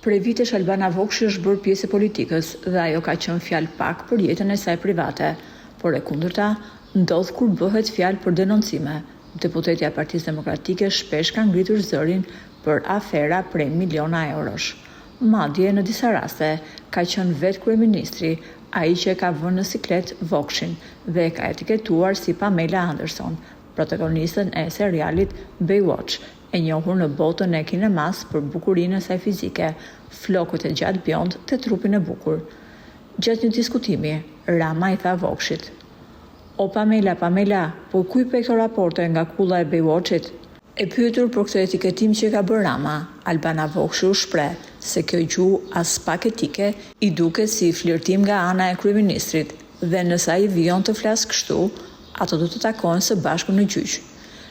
Prej vitesh Albana Vokshi është bërë pjesë e politikës dhe ajo ka qenë fjalë pak për jetën e saj private, por e kundërta ndodh kur bëhet fjalë për denoncime. Deputetja e Partisë Demokratike shpesh ka ngritur zërin për afera prej miliona eurosh. Madje në disa raste ka qenë vetë kryeministri ai që e ka vënë në siklet Vokshin dhe e ka etiketuar si Pamela Anderson, protagonistën e serialit Baywatch, e njohur në botën e kinemas për bukurinë e saj fizike, flokët e gjatë bjond të trupin e bukur. Gjatë një diskutimi, Rama i tha Vokshit: "O Pamela, po ku i pe këto raporte nga kulla e Baywatchit?" E pyetur për këtë etiketim që ka bërë Rama, Albana Vokshi u shpreh se kjo gjuhë as pak etike i duket si flirtim nga ana e kryeministrit dhe nëse ai vijon të flasë kështu, ato do të takohen së bashku në gjyq.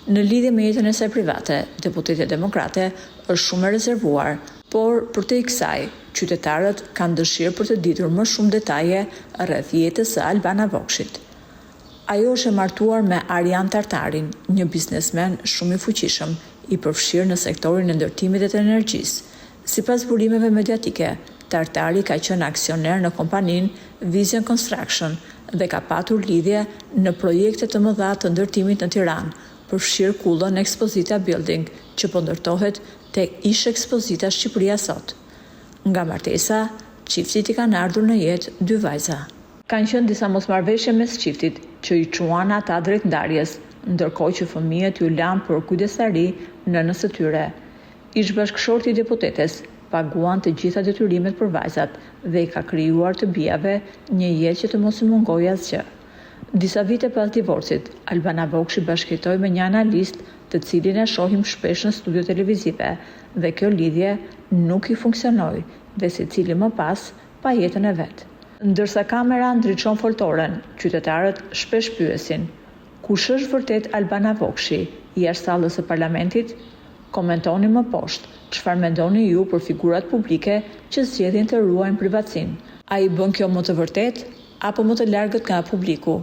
Në lidhje me jetën e saj private, deputetja demokrate është shumë e rezervuar, por për te i kësaj, qytetarët kanë dëshirë për të ditur më shumë detaje rreth jetës së Albana Vokshit. Ajo është e martuar me Arjan Tartarin, një biznesmen shumë i fuqishëm, i përfshirë në sektorin e ndërtimit dhe të energjisë. Sipas burimeve mediatike, Tartari ka qenë aksioner në kompaninë Vision Construction dhe ka patur lidhje në projekte të mëdha të ndërtimit në Tiranë, përfshirë kullën Expozita Building, që po ndërtohet tek ish Expozita Shqipëria sot. Nga martesa, çiftit i kanë ardhur në jetë 2 vajza. Kanë qenë disa mosmarrveshje mes çiftit që i quan ata drejt ndarjes, ndërkohë që fëmijët ju lanë për kujdestari nënës së tyre. Ish bashkëshorti i deputetes paguan të gjitha detyrimet për vajzat dhe i ka krijuar të bijave një jetë që të mos i mungojë asgjë. Disa vite pas divorcit, Albana Vokshi bashkëjetoi me një analist të cilin e shohim shpesh në studio televizive dhe kjo lidhje nuk i funksionoi dhe secili më pas pa jetën e vet. Ndërsa kamera ndriçon foltoren, qytetarët shpesh pyesin: kush është vërtet Albana Vokshi, jashtë sallës së parlamentit? Komentoni më poshtë çfarë mendoni ju për figurat publike që zgjedhin të ruajnë privatësinë. A i bën kjo më të vërtet apo më të largët nga publiku?